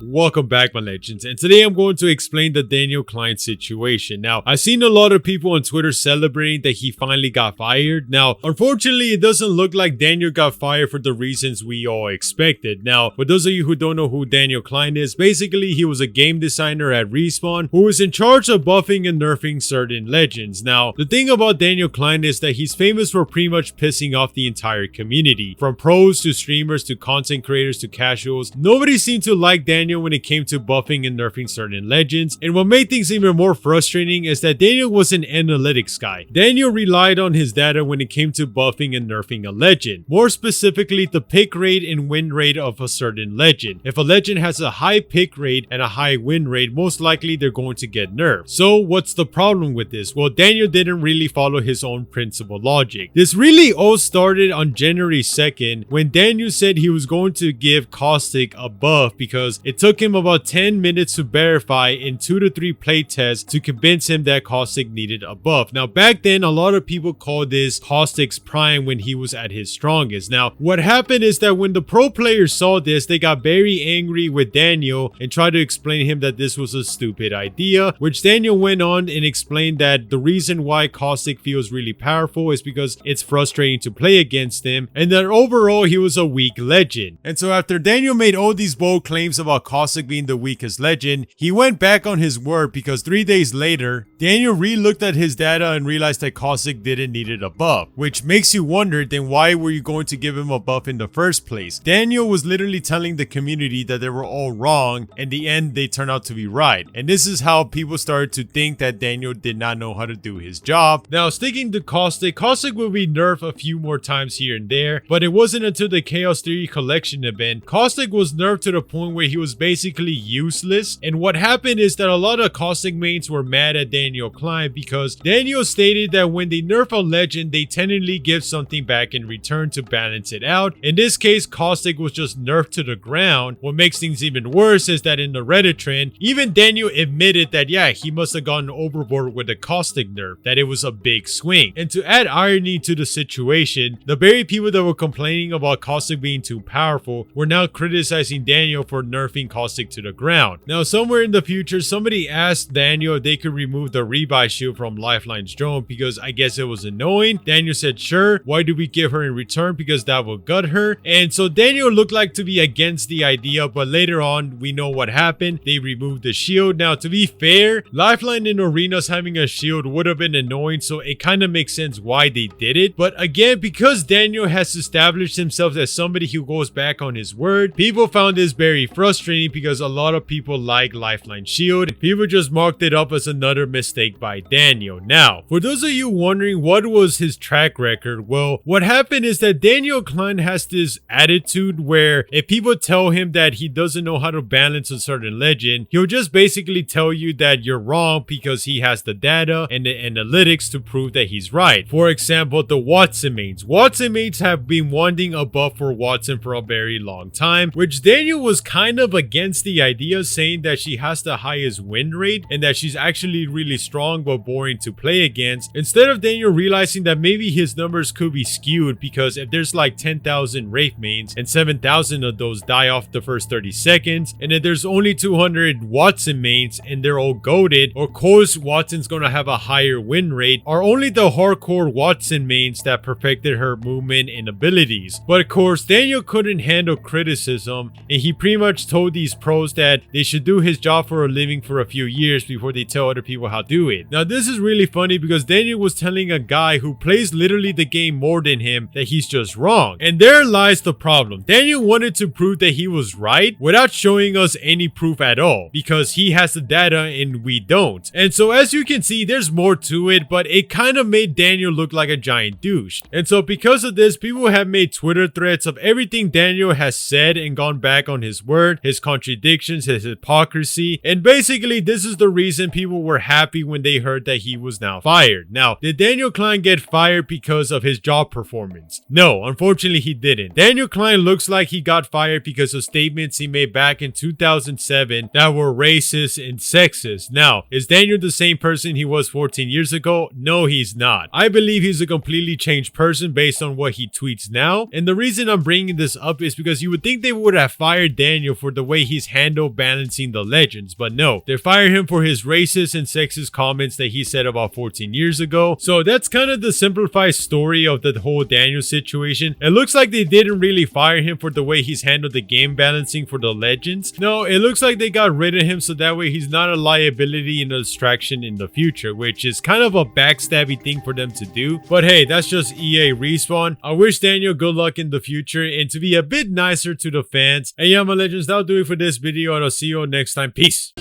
Welcome back, my legends, and today I'm going to explain the Daniel Klein situation. Now, I've seen a lot of people on Twitter celebrating that he finally got fired. Now, unfortunately, it doesn't look like Daniel got fired for the reasons we all expected. Now, for those of you who don't know who Daniel Klein is, basically he was a game designer at Respawn who was in charge of buffing and nerfing certain legends. Now, the thing about Daniel Klein is that he's famous for pretty much pissing off the entire community. From pros to streamers to content creators to casuals, nobody seemed to like Daniel when it came to buffing and nerfing certain legends, and what made things even more frustrating is that Daniel was an analytics guy. Daniel relied on his data when it came to buffing and nerfing a legend, more specifically the pick rate and win rate of a certain legend. If a legend has a high pick rate and a high win rate, most likely they're going to get nerfed. So what's the problem with this? Well, Daniel didn't really follow his own principle logic. This really all started on January 2nd when Daniel said he was going to give Caustic a buff because it took him about 10 minutes to verify in 2 to 3 playtests to convince him that Caustic needed a buff. Now, back then, a lot of people called this Caustic's prime when he was at his strongest. Now, what happened is that when the pro players saw this, they got very angry with Daniel and tried to explain to him that this was a stupid idea, which Daniel went on and explained that the reason why Caustic feels really powerful is because it's frustrating to play against him, and that overall he was a weak legend. And so after Daniel made all these bold claims about Caustic being the weakest legend, he went back on his word because 3 days later, Daniel re-looked at his data and realized that Caustic didn't need a buff, which makes you wonder, then why were you going to give him a buff in the first place? Daniel was literally telling the community that they were all wrong, and in the end they turned out to be right. And this is how people started to think that Daniel did not know how to do his job. Now, sticking to Caustic will be nerfed a few more times here and there, but it wasn't until the Chaos Theory Collection event, Caustic was nerfed to the point where he was basically useless. And what happened is that a lot of Caustic mains were mad at Daniel Klein because Daniel stated that when they nerf a legend, they tentatively give something back in return to balance it out. In this case, Caustic was just nerfed to the ground. What makes things even worse is that in the Reddit trend, even Daniel admitted that yeah, he must have gone overboard with the Caustic nerf, that it was a big swing. And to add irony to the situation, the very people that were complaining about Caustic being too powerful were now criticizing Daniel for nerfing Caustic to the ground. Now, somewhere in the future, somebody asked Daniel if they could remove the rebuy shield from Lifeline's drone because I guess it was annoying. Daniel said, sure. Why do we give her in return? Because that will gut her. And so Daniel looked like to be against the idea, but later on, we know what happened. They removed the shield. Now, to be fair, Lifeline in arenas having a shield would have been annoying, so it kind of makes sense why they did it. But again, because Daniel has established himself as somebody who goes back on his word, people found this very frustrating because a lot of people like Lifeline Shield. People just marked it up as another mistake by Daniel. Now, for those of you wondering what was his track record, well, what happened is that Daniel Klein has this attitude where if people tell him that he doesn't know how to balance a certain legend, he'll just basically tell you that you're wrong because he has the data and the analytics to prove that he's right. For example, the Wattson mains. Wattson mains have been wanting a buff for Wattson for a very long time, which Daniel was kind of against the idea, saying that she has the highest win rate and that she's actually really strong but boring to play against. Instead of Daniel realizing that maybe his numbers could be skewed because if there's like 10,000 Wraith mains and 7,000 of those die off the first 30 seconds, and if there's only 200 Wattson mains and they're all goated, of course Wattson's gonna have a higher win rate, are only the hardcore Wattson mains that perfected her movement and abilities. But of course, Daniel couldn't handle criticism, and he pretty much told these pros that they should do his job for a living for a few years before they tell other people how to do it. Now, this is really funny because Daniel was telling a guy who plays literally the game more than him that he's just wrong. And there lies the problem. Daniel wanted to prove that he was right without showing us any proof at all because he has the data and we don't. And so as you can see, there's more to it, but it kind of made Daniel look like a giant douche. And so because of this, people have made Twitter threads of everything Daniel has said and gone back on his word, his contradictions, his hypocrisy. And basically, this is the reason people were happy when they heard that he was now fired. Now, did Daniel Klein get fired because of his job performance? No, unfortunately he didn't. Daniel Klein looks like he got fired because of statements he made back in 2007 that were racist and sexist. Now, is Daniel the same person he was 14 years ago? No, he's not. I believe he's a completely changed person based on what he tweets now. And the reason I'm bringing this up is because you would think they would have fired Daniel for the way way he's handled balancing the legends. But no, they fire him for his racist and sexist comments that he said about 14 years ago. So that's kind of the simplified story of the whole Daniel situation. It looks like they didn't really fire him for the way he's handled the game balancing for the legends. No, it looks like they got rid of him so that way he's not a liability and a distraction in the future, which is kind of a backstabby thing for them to do. But hey, that's just EA Respawn. I wish Daniel good luck in the future and to be a bit nicer to the fans. And yeah, my legends, that'll do it for this video, and I'll see you all next time. Peace.